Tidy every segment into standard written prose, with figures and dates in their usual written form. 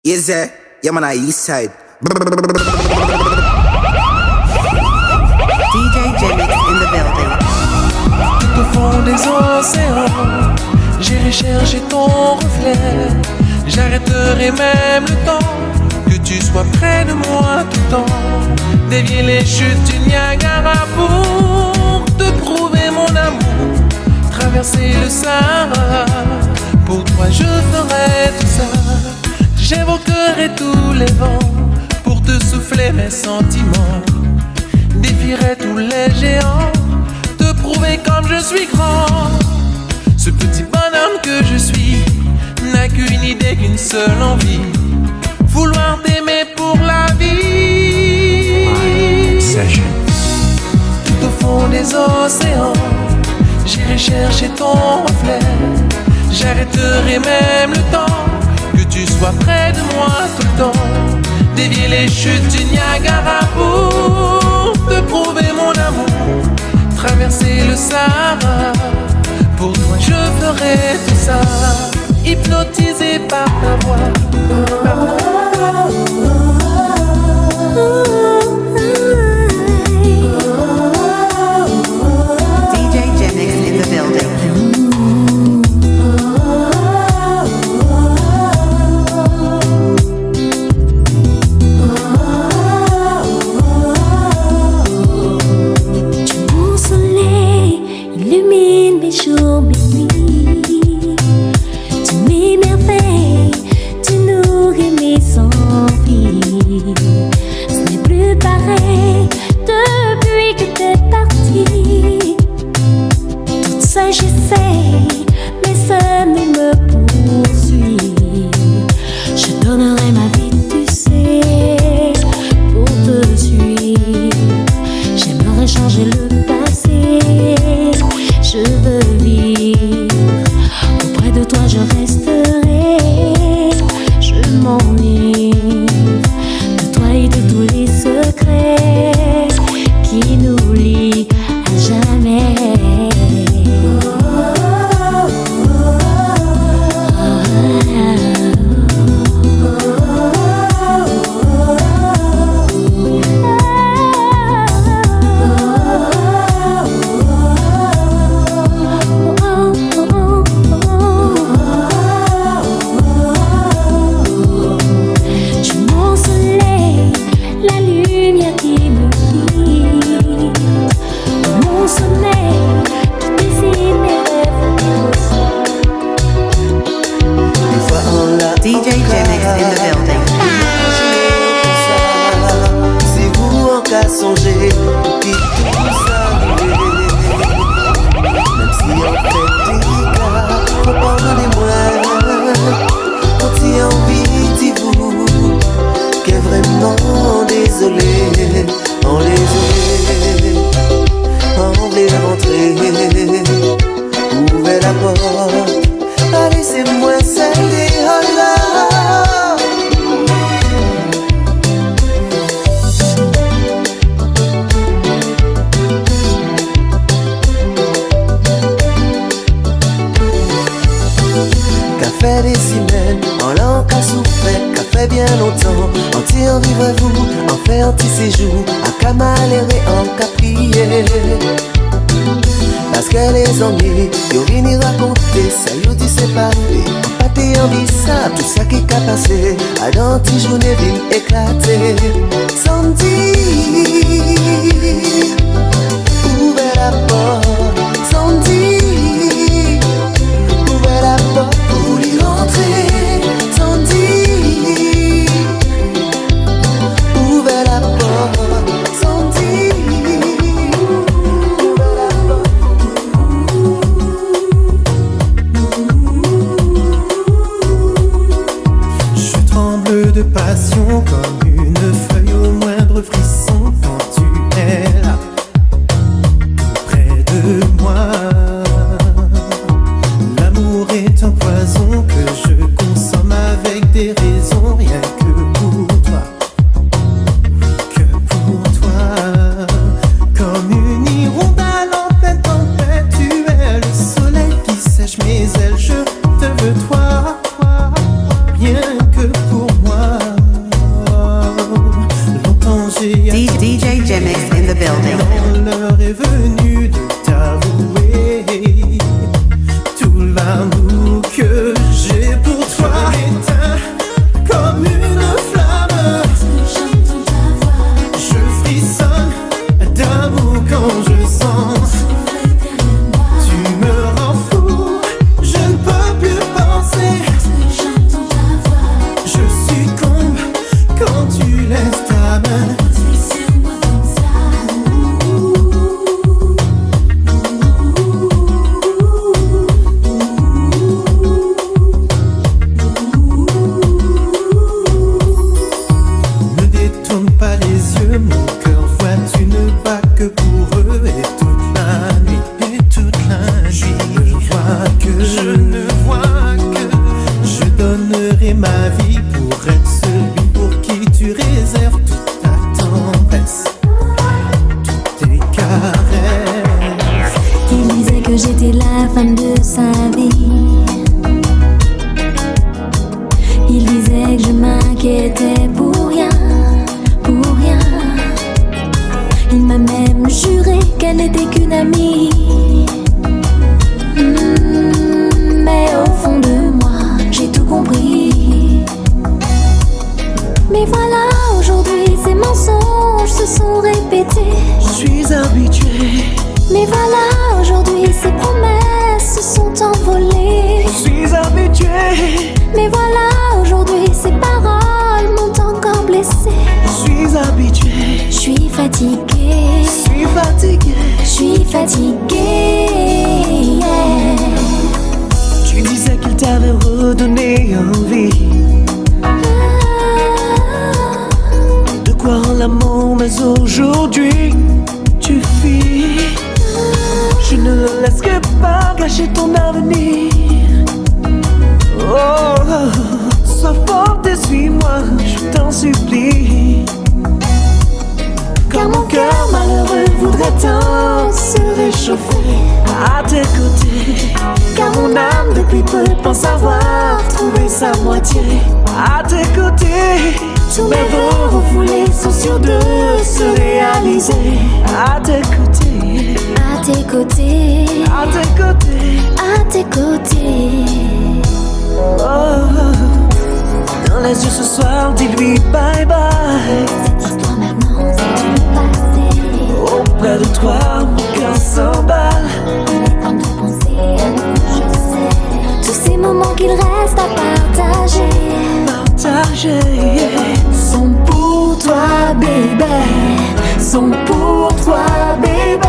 Yes, yeah, man, east side. DJ Jemix in the building. Tout au fond des océans, j'irai chercher ton reflet. J'arrêterai même le temps, que tu sois près de moi tout le temps. Dévier les chutes du Niagara pour te prouver mon amour. Traverser le Sahara, pour toi je ferai tout ça. J'évoquerai tous les vents pour te souffler mes sentiments. Défierai tous les géants, te prouver comme je suis grand. Ce petit bonhomme que je suis n'a qu'une idée, qu'une seule envie, vouloir t'aimer pour la vie. Tout au fond des océans, j'irai chercher ton reflet. J'arrêterai même le temps, que tu sois près de moi tout le temps. Dévier les chutes du Niagara pour te prouver mon amour. Traverser le Sahara, pour toi je ferai tout ça. Hypnotisé par ta voix. DJ Jemix in the building. Jours, mes nuits, tu m'émerveilles, tu nourris mes envies. Ce n'est plus pareil depuis que t'es parti. Toute seule j'essaie, mais ça ne me poursuit. Je donnerai ma vie, tu sais, pour te suivre. J'aimerais changer le passé. Je veux vivre, auprès de toi je resterai. Je m'enivre de toi et de tous les secrets qui nous lient à jamais. DJ Jemix in the building. C'est vous en qu'à songer pour qui tout s'arrive. Même si en fait délicat, faut pardonner-moi. Quand il y a envie, dis-vous qu'est vraiment désolé. En les en les rentrer. Ouvrez la porte, laissez-moi salir. Fait des semaines, en l'an qu'a souffert, qu'a fait bien longtemps. Entier en vivre-vous, en fait anti-séjour, à qu'a maléré, en qu'a prié. Parce que les ennuis, y'ont venu raconter, ça y'ont dit c'est parfait. En pâté en vie ça, tout ça qui qu'a passé, à d'anti-journée vine éclater. Sans dire, ouvrez la porte, sans dire, ouvrez la porte. Sans dire, ouvrez la porte, sans dire, ouvrez la porte. Je tremble de passion comme une feuille au moindre frisson quand tu es là, près de moi. L'amour est un poison que je consomme avec des raisons, rien que pour toi, que pour toi. Comme une hirondelle en pleine tempête, tu es le soleil qui sèche mes ailes. Je te veux toi, rien que pour moi. building. L'heure est venue de t'avouer tout l'amour que j'ai pour toi. Éteint comme une flamme, je frissonne d'amour quand je sens. Tu me rends fou, je ne peux plus penser. Je succombe quand tu laisses ta main. Ne détourne pas les yeux, mon cœur voit, tu ne bats que pour eux. Et toute la nuit, et toute la nuit, je ne vois que je donnerai ma vie pour être celui pour qui tu réserves toute ta tendresse, toutes tes caresses. Il disait que j'étais la femme de sa vie. Il disait que je m'inquiétais pour rien, pour rien. Il m'a même juré qu'elle n'était qu'une amie. Mais au fond de moi, j'ai tout compris. Mais voilà, aujourd'hui, ces mensonges se sont répétés. Je suis habitué, Mais voilà, aujourd'hui, ces promesses se sont envolées. je suis habitué, Mais voilà, aujourd'hui, ces paroles m'ont encore blessée. je suis habitué, Je suis fatiguée, je suis fatigué. je suis fatiguée. Tu disais qu'il t'avait redonné envie de croire en l'amour, mais aujourd'hui tu fuis. Je ne le laisserai pas gâcher ton avenir. Oh, sois forte et suis-moi, je t'en supplie. Car mon cœur malheureux voudrait tant se réchauffer à tes côtés. Car mon âme depuis peu pense avoir trouvé sa moitié à tes côtés. Tous mes vœux refoulés sont sûrs de se réaliser à tes côtés. À tes côtés, À tes côtés. à tes côtés. Oh, dans les yeux ce soir, dis-lui bye bye. Cette histoire maintenant, c'est du passé. Auprès de toi, mon cœur s'emballe. Il est temps de penser à nous, je sais. Tous ces moments qu'il reste à partager Partagés sont pour toi, bébé. Sont pour toi, bébé.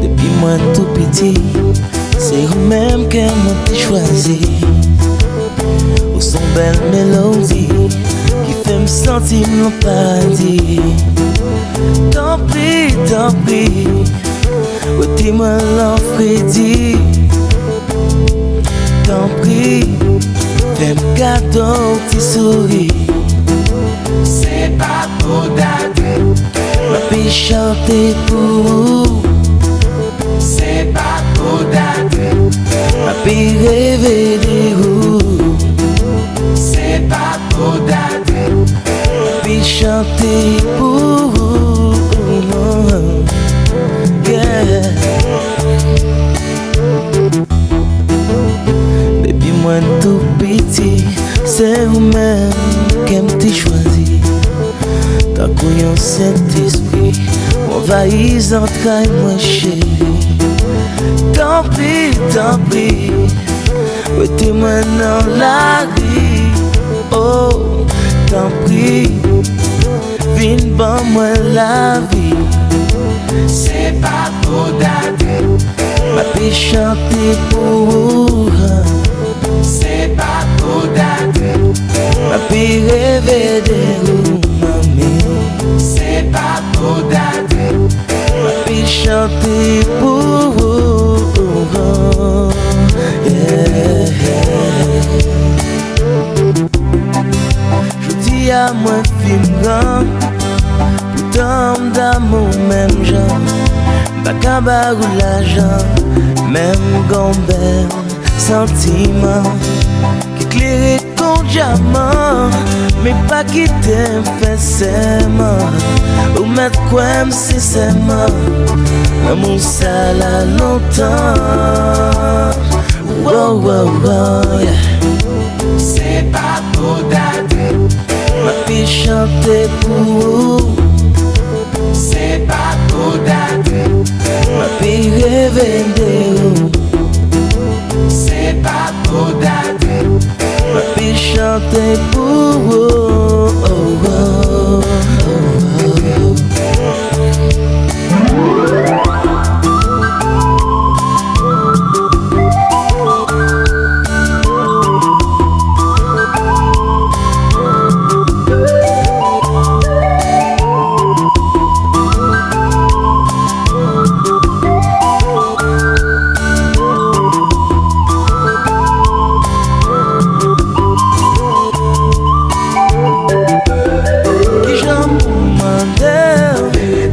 Depuis moi tout petit, c'est vous-même que moi choisi. Au son belle mélodie qui fait me sentir mon paradis. Tant pis, ôtez-moi l'enfrédit. Tant pis, fais-moi cadeau, petit souris. C'est pas pour dater, Ma fille chanter pour vous. c'est pas pour dater, Ma fille rêver des roues. c'est pas pour dater, Ma fille chanter pour vous. Yeah. Baby, moi tout petit, c'est vous-même qui m'avez choisi. T'as couillon Saint-Esprit, m'envahis entrailles moi chérie. Tant pis, mettez-moi dans la rue. Oh, tant pis, viens ban moi la vie. c'est pas pour dater, Ma fille chanter pour vous. c'est pas pour dater, Ma fille rêver des roues, mamie. c'est pas pour dater, Ma fille chanter pour vous. Yeah. Je dis à moi, film grand, pour dame d'amour, même genre. Bakaba ou l'argent, même gombel, sentiment. Qui claire ton diamant, mais pas qui t'aime forcément. Ou mettre quoi si c'est mort. L'amour ça l'a longtemps. Wow, wow, wow, yeah. C'est pas pour dater, Ma fille chanter pour vous. c'est pas pour dater, Ma fille rêver de vous. c'est pas pour dater, Ma fille chanter pour vous. Oh, oh, oh, oh. Qui j'en pour demander,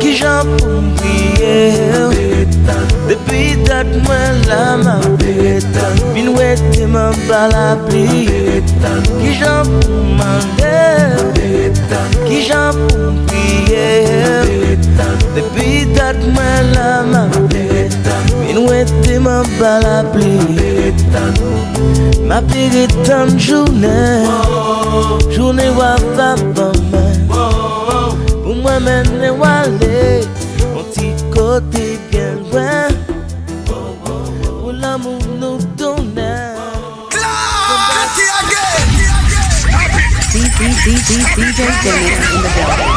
qui j'en pour prier. Depuis date moi la ma bin wete ma bala pli. Qui j'en pour demander, qui j'en pour prier. Depuis date moi la ma bin wete ma bala pli. Ma pire tant de journée, journée wa va pas mal. Pour moi mener walé, mon petit côté bien loin. Pour l'amour nous donner. DJ Jennings in the building.